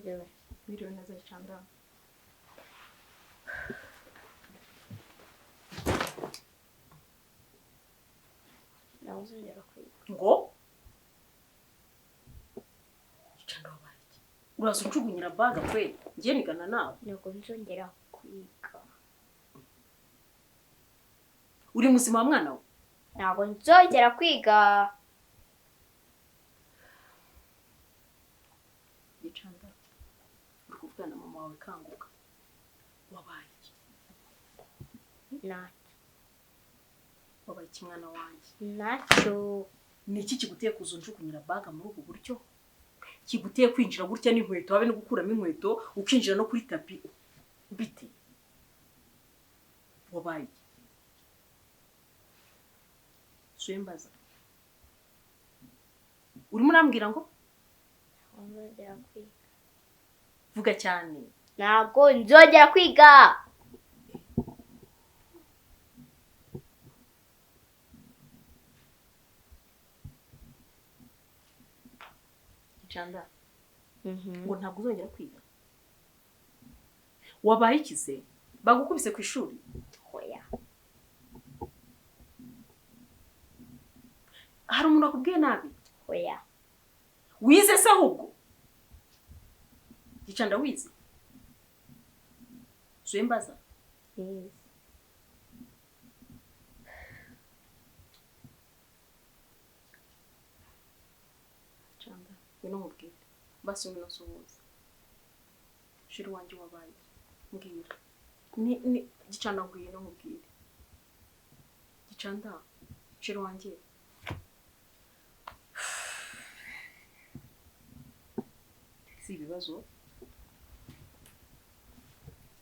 Mwiriwe. Mwiriwe neza Gicanda. Nawuzongera kwiga. Ngo? Gicanda wabaye iki? Uraza unjugunyira baga kwe. Ngiye nigana nawe. Ntabwo nzongera kwiga. Uri muzima wa mwana we? Ntabwo nzongera kwiga. Gicanda. Uri kuvugana na mama wawe kanguka. Wabaye iki? Ntacyo. Wabaye iki mwana wanjye? Ntacyo. Ni iki kiguteye kuzunjugunyira baga muri ubu buryo? Kiguteye kwinjira gutya n'inkweto habe no gukuramo inkweto ukinjira no kuri tapi bite? Wabaye iki? Swembaza. Urimo urambwira ngo? Ntabwo nzongera kwiga. Vuga cyane. Ntabwo nzongera kwiga. Gicanda. Ngo ntabwo uzongera kwiga. Wabaye ikize? Bagukubise ku ishuri? Hoya. Hari umuntu akubwiye nabi? Hoya. Wize se ahubwo? Gicanda wize? Swembaza. Yes. Gicanda, ngwino nkubwire. Basi umwe nasuhuza. Shiri wanjye wabaye. Mbwira. Gicanda ngwino nkubwire. Gicanda, shiri wanjye. Si ibibazo.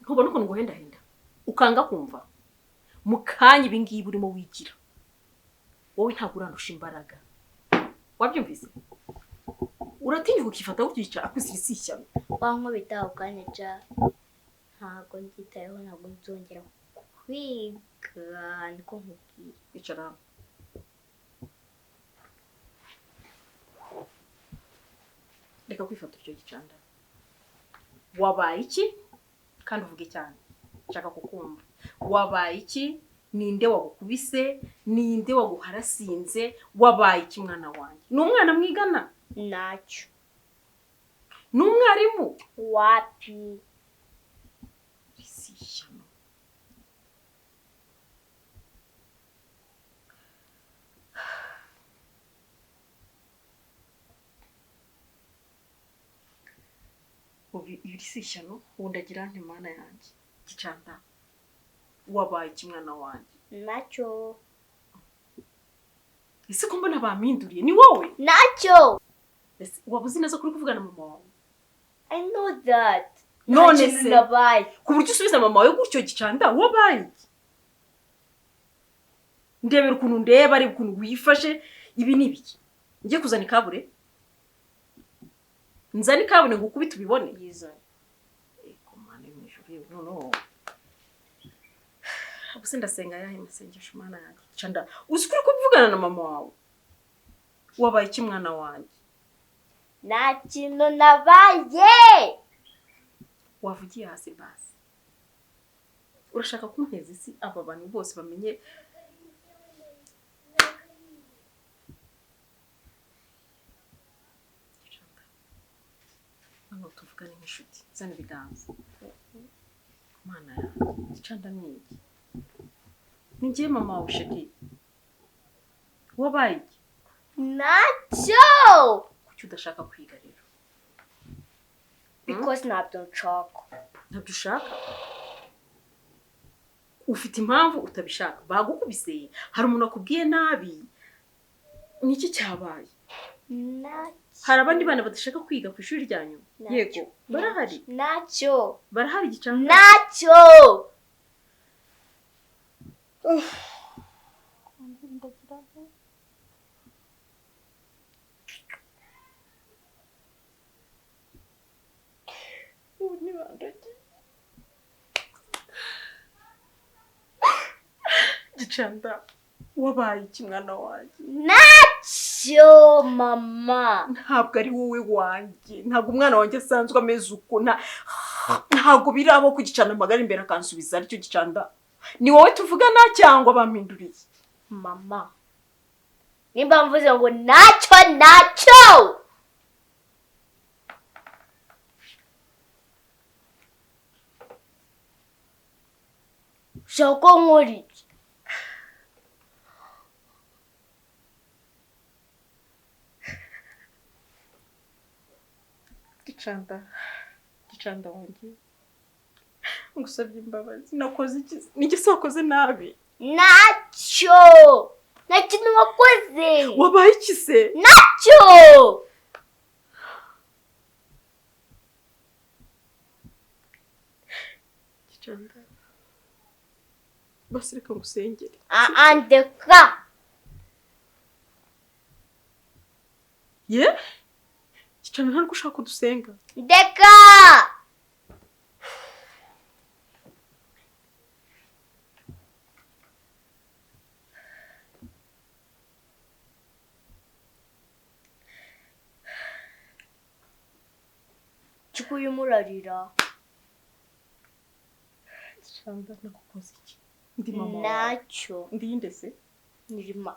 Ntubona ukuntu nguhendahenda. Ukanga kumva. Mukanya ibingibi urimo wigira. Wowe ntabwo urandusha imbaraga. Wabyumvise? Uratinyuka ukifata ukica akusirisiya. Wankubita ukanyica. Ntabwo nzitayeho, ntabwo nzongera kwiga. Niko nkubwiye. Icara. Reka kwifata icyo Gicanda. Wabaye iki? Kandi uvuge cyane. Nshaka kukumva. Wabaye iki? Ninde wagukubise? Ninde waguharasinze? Wabaye iki mwana wanjye? Ni umwana mwigana? Ntacyo. Ni umwarimu? Wapi? Risishano. Irisishano wundagira nte mana yanjye. Gicanda. Wabaye iki mwana wanjye? Ntacyo. Ese ko mbona bampinduriye ni wowe? Ntacyo. Wabuzi neza kuri kuvugana mama wawe? I know that. None se nabaye. Ku buryo usubiza mama wawe gutyo Gicanda wabaye iki? Ndebera ukuntu ndeba ari ukuntu wifashe ibi ni biki? Ngiye kuzana ikabure? Nzani kabune ngukubita ubibone. Liza. Eko mane mwijuri no. Ubuse ndasenga yahe masengesho mana yanjye. Gicanda usikuri kuvugana na mama wawe? Wabaye iki mwana wanjye? Nta kintu nabaye. Wavugiye hasi basi. Urashaka kunteza isi aba bantu bose bamenye. Hano tuvugane nk'inshuti. Zana ibiganza. Mana yanjye. Gicanda ni iki? Ni ngiye mama wawe sheki. Wabaye iki? Ntacyo. Kuki udashaka kwiga rero? Because ntabyo nshaka. Ntabyo ushaka? Ufite impamvu utabishaka. Bagukubise. Hari umuntu akubwiye nabi. Ni iki cyabaye? Ntacyo. Hari abandi bana badashaka kwiga ku ishuri ryanyu? Yego. Barahari? Ntacyo. Barahari Gicanda? Ntacyo. Gicanda wabaye iki mwana wanjye? Ntacyo. Ntacyo mama. Ntabwo ari wowe wanjye. Ntabwo umwana wanjye asanzwe ameze uko. Ntabwo birabo kugicana amagara imbere akansubiza aricyo gicanda. Ni wowe tuvugana cyangwa bampinduriye? Mama. Nimba mvuze ngo ntacyo. Ushaka nkuri. Gicanda wanjye. Ngusabye imbabazi. Nakoze iki? Nigise wakoze nabi. Ntacyo wakoze. Wabaye iki se? Ntacyo. Gicanda. Basi reka ngusengere. Andeka. Ye? Gicanda ntabwo ushaka kudusenga. Ndeka. Chikuyu murarira. Gicanda nakukoze iki? Ndi mama. Ntacyo. Ndinde se? Nirima.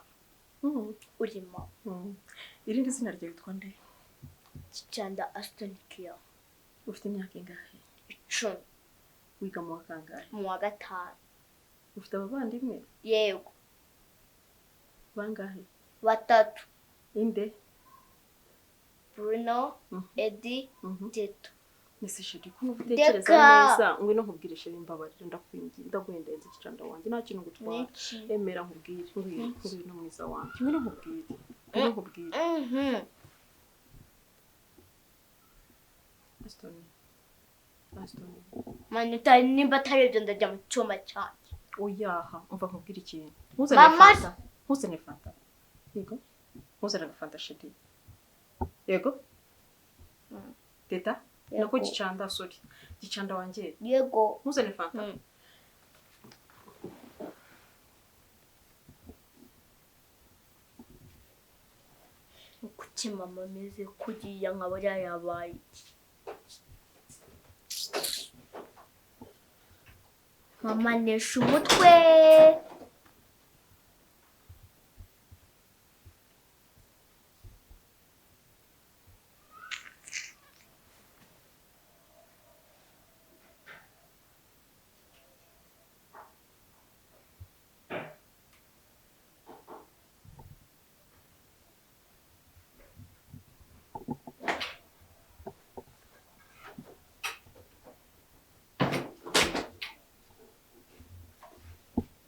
Urima. Irindi zina ryawe witwa nde? Gicanda Astonikia. Ufite imyaka ingahe? 10. Wiga mu wa kangahe? Mu wa 5. Ufite abavandimwe? Yego. Bangahe? 3. Inde? Bruno, Eddie, Tito. Nese shedi kuno utekereza neza ngwino nkubwire shedi imbabarira ndakwinginze ndaguhendenze Gicanda wanjye nta kintu gutwara. Emera nkubwire ngwino mwiza wanjye. Ngwino nkubwire. Astoni. Manita nimba tarebye ndajya mu cyuma cyanjye. Oyaha umva nkubwire ikintu. Ntuzane fanta. Yego. Ntuzane fanta shedi. Yego. Teta. Nako Gicanda sorry. Gicanda wanjye. Yego. Ntuzane fanta. Kuki mama meze kugiya nkabara yabaye. Mama nesha umutwe.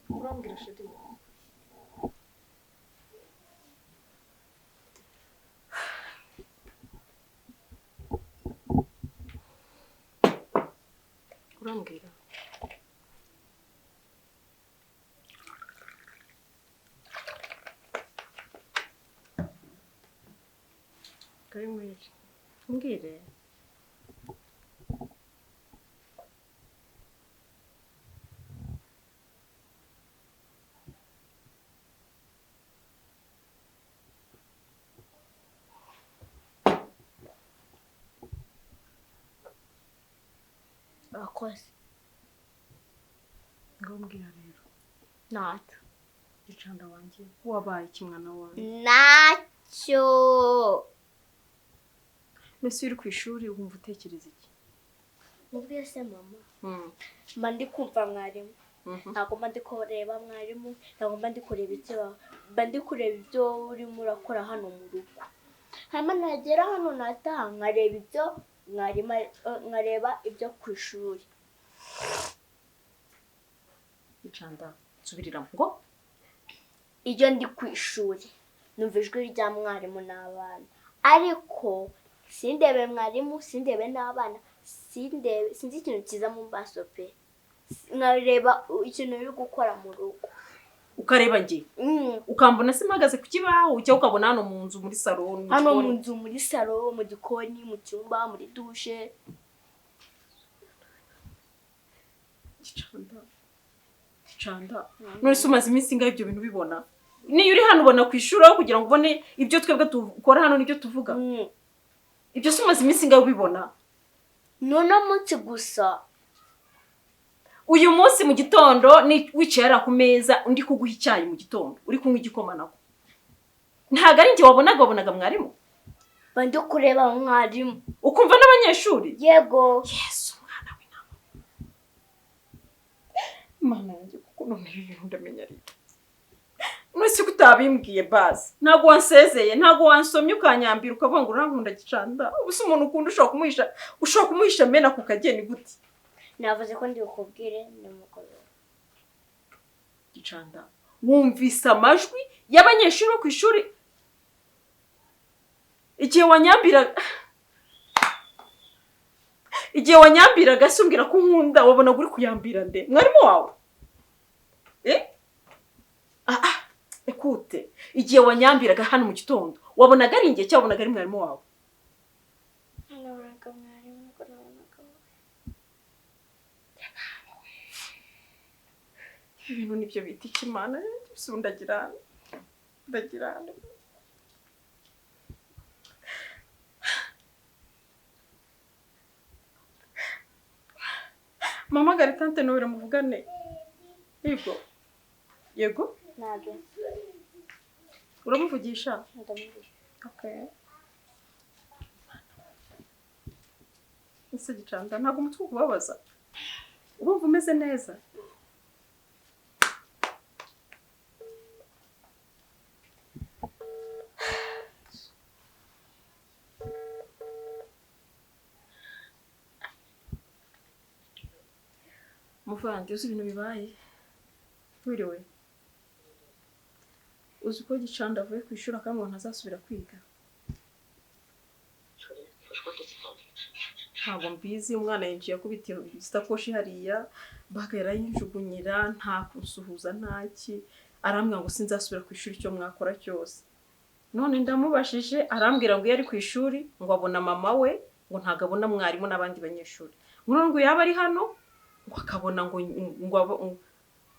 Urambwira shedi. Urambwira. Kagoyire. Mbwire. Akoze. Ngombwira rero. Ntacyo. Gicanda wanjye wabaye kimwana wanjye. Ntacyo. Mbese uri ku ishuri wumva utekereza iki? Mubwiye se mama. Mba ndi kumva mwarimu. Ntabwo mba ndi kureba mwarimu, ntabwo mba ndi kureba icyo mba ndi kureba ibyo urimo urakora hano mu rugo. Hanyuma nagera hano nataha nkareba ibyo mwarimu nkareba ibyo ku ishuri. Gicanda nsubirira ngo iyo ndi ku ishuri numva ijwi rya mwarimu n'abana, ariko sindebe mwarimu, sindebe n'abana, sinzi ikintu kiza mu maso pe. Nkareba ikintu uri gukora mu rugo. Ukareba nge ukambona se mpagaze ku kibaho cyangwa ukabona hano mu nzu muri salon, hano mu nzu muri salon, mu gikoni, mu cyumba, muri douche. Gicanda none se umaze iminsi ingahe ibyo bintu bibona? niyo uri hano ubona kwishura kugira ngo ubone ibyo twebwe dukora hano nibyo tuvuga. Ibyo sumaze iminsi ngaho ubibona. None munsi gusa. Uyu munsi mu gitondo ni wicara ku meza undi kuguha icyayi mu gitondo uri kunywa igikoma nako. Ntago ari nje wabonaga mwarimu. Bandi kureba mwarimu. Ukumva n'abanyeshuri? Yego. Yesu mwana w'inama. Mana yanjye kuko none ibintu ndamenya ari. Mwese kutabimbwiye base. Ntago wansezeye, ntago wansomye ukanyambira ukavuga ngo urankunda gicanda. Ubuse umuntu ukunda ushaka kumuhisha mena ku kageni gute? Navuze ko ndi ukubwire n'umugore. Gicanda. Wumvise amajwi y'abanyeshuri bo ku ishuri? Igihe wanyambiraga sumbwira ko nkunda wabona guri kuyambira nde? Mwarimu wawe? Ekute. Igihe wanyambiraga hano mu gitondo wabonaga ari nge cyabonaga ari mwarimu wawe? Nabonaga mwarimu ko nabonaga. Ibintu nibyo bita ikimana sundagira. Mama gari tante nowera muvugane. Yego? Ntabwo. Uramuvugisha? Ndamuvugisha. Okay. Ese gicanda ntago umutwe kubabaza. Urumva umeze neza? Muvandi uzi ibintu bibaye? Wiriwe. Uzi ko gicanda avuye ku ishuri akamwe ntazasubira kwiga. Ntabwo mbizi umwana yinjiye akubitiye isakoshi hariya baga yarayinjugunyira nta kunsuhuza ntaki arambwira ngo sinzasubira ku ishuri cyo mwakora cyose. None ndamubashije arambwira ngo yari ku ishuri ngo abona mama we ngo ntagabona mwarimu n'abandi banyeshuri. Ngo yaba ari hano ngo akabona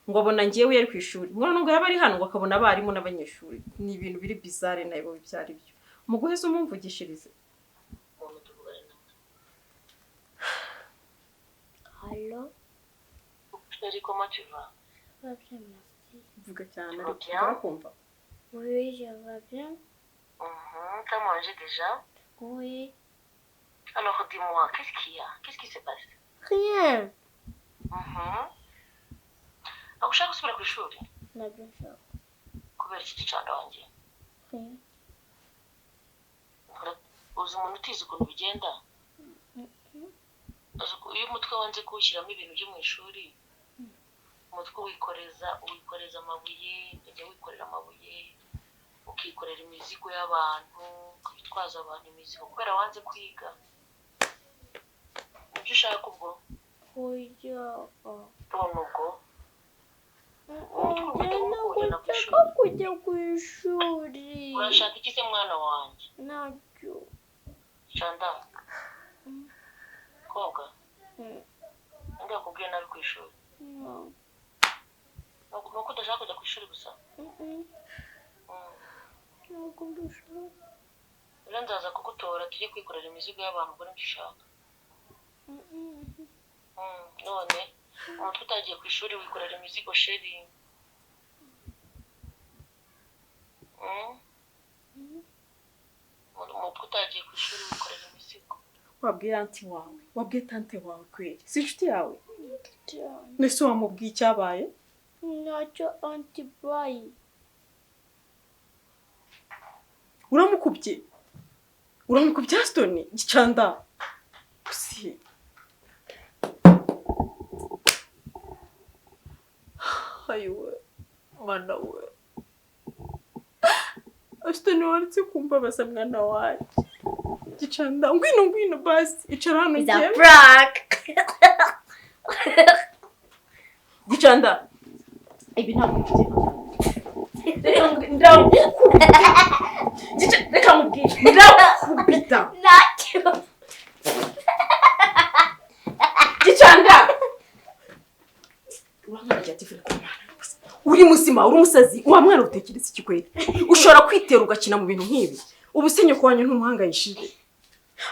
ngo abona ngiye yari ku ishuri. Ngo yaba ari hano ngo akabona abarimu n'abanyeshuri. Ni ibintu biri bizarre nayo byari byo. Muguheze umumvugishirize. Allô? Chérie, comment tu vas? Ça va bien, merci. Vuga cyane bien? Oui, je vais bien. T'as mangé déjà? Oui. Alors dis-moi, qu'est-ce qu'il y a? Qu'est-ce qui se passe? Rien. Ushaka gusubira ku ishuri? Ntabwo nshaka. Kubera iki gicanda wanjye? Rien. Uzi umuntu utizi ukuntu bigenda? Iyo umutwe wanze kuwushyiramo ibintu byo mu ishuri, umutwe wikoreza amabuye, ujya wikorera amabuye, ukikorera imizigo y'abantu, ukitwaza abantu imizigo kubera wanze kwiga. Ibyo ushaka ubwo? Ubwo? Nashaka kujya ku ishuri. Urashaka iki se mwana wanjye? Ntabyo. Chanda. Koga. Ndakubwiye nabi ku ishuri. Nuko udashaka kujya ku ishuri gusa? Ntabwo ndashaka. Rero nzaza kugutora tujye kwikorera imizigo y'abantu ubwo nibyo ushaka. None umutwe utagiye ku ishuri wikorera imizigo sheri. Umutwe utagiye ku ishuri wikorera imizigo. Wabwiye tante wawe kweli? Si inshuti yawe? Nese wamubwiye icyabaye? Ntacyo antibayi. Uramukubye Aston gicanda. Kusi. Ayiwe mwana we. Aston waritse kumbabaza mwana waje. Gicanda ngwino basi icara hano ngiye. It's a prank. Gicanda. Ibi ntabwo ngiye. Reka mubwire. Ndakubita. Ntacyo. Gicanda. uramwana ati vile kumana uri musima uri umusazi wa mwana utekereza iki kweli ushobora kwitera ugakina mu bintu nk'ibi ubusenye kwanyu ntumuhangayishije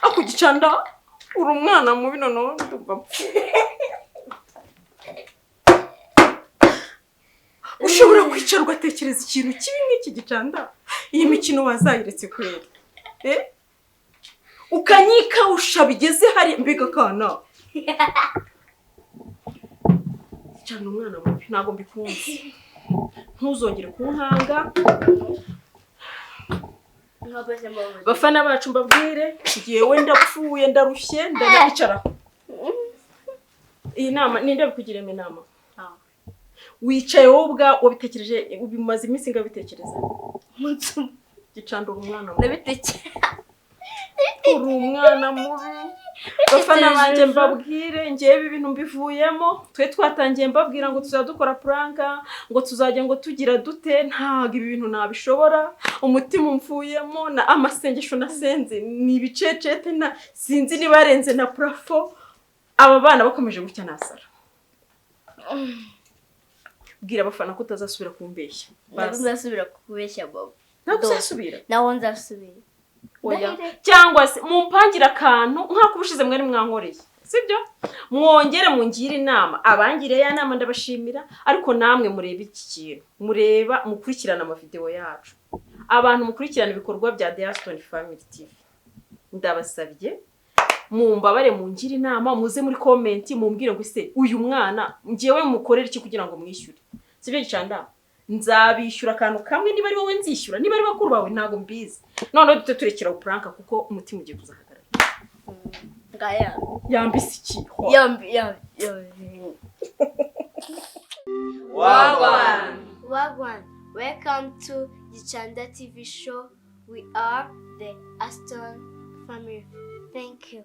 akugicanda uri umwana mubi none ndumva ushobora kwicara ugatekereza ikintu kibi nk'iki gicanda iyi mikino wazayiretse kweli ukanyika ushabigeze hari mbiga kana cyane umwana mubi ntago mbikunze ntuzongere kunkanga bafana bacu mbabwire yewe ndapfuye ndarushye ndanicara iyi nama ninde bikugireme nama wicaye wowe ubwa wabitekereje ubimaze iminsi ngabitekereza gicanda umwana mubi nabitekereza uri umwana mubi bafana banje mbabwire ngiye ibintu mbivuyemo twe twatangiye mbabwira ngo tuzadukora pranka ngo tuzajya ngo tugira dute ntago ibi bintu nabishobora umutima umvuyemo na amasengesho nasenze ni bicecete na sinzi ni barenze na plafo aba bana bakomeje gutya nasara bwira abafana ko utazasubira kumbeshya bazasubira kubeshya babo ntabwo nawo nzasubira oya cyangwa se mumpangira akantu nk'ako ubushize mwari mwankoreye sibyo mwongere mungire inama abangire ya nama ndabashimira ariko namwe mureba iki kintu mureba mukurikirana amavideo yacu abantu mukurikirana ibikorwa bya Diaston Family TV ndabasabye mumbabare mungire inama muze muri comment mumbwire ngo ise uyu mwana ngiyewe mukorera iki kugira ngo mwishyure sibyo gicanda nzabishyura akantu kamwe niba ari wowe nzishyura niba ari bakuru bawe ntago mbizi none dute turekera upranka kuko umutima ugiye kuzahagarara ngaya yambise iki yambi Wagwan, welcome to GICANDA TV show. We are the Aston family. Thank you.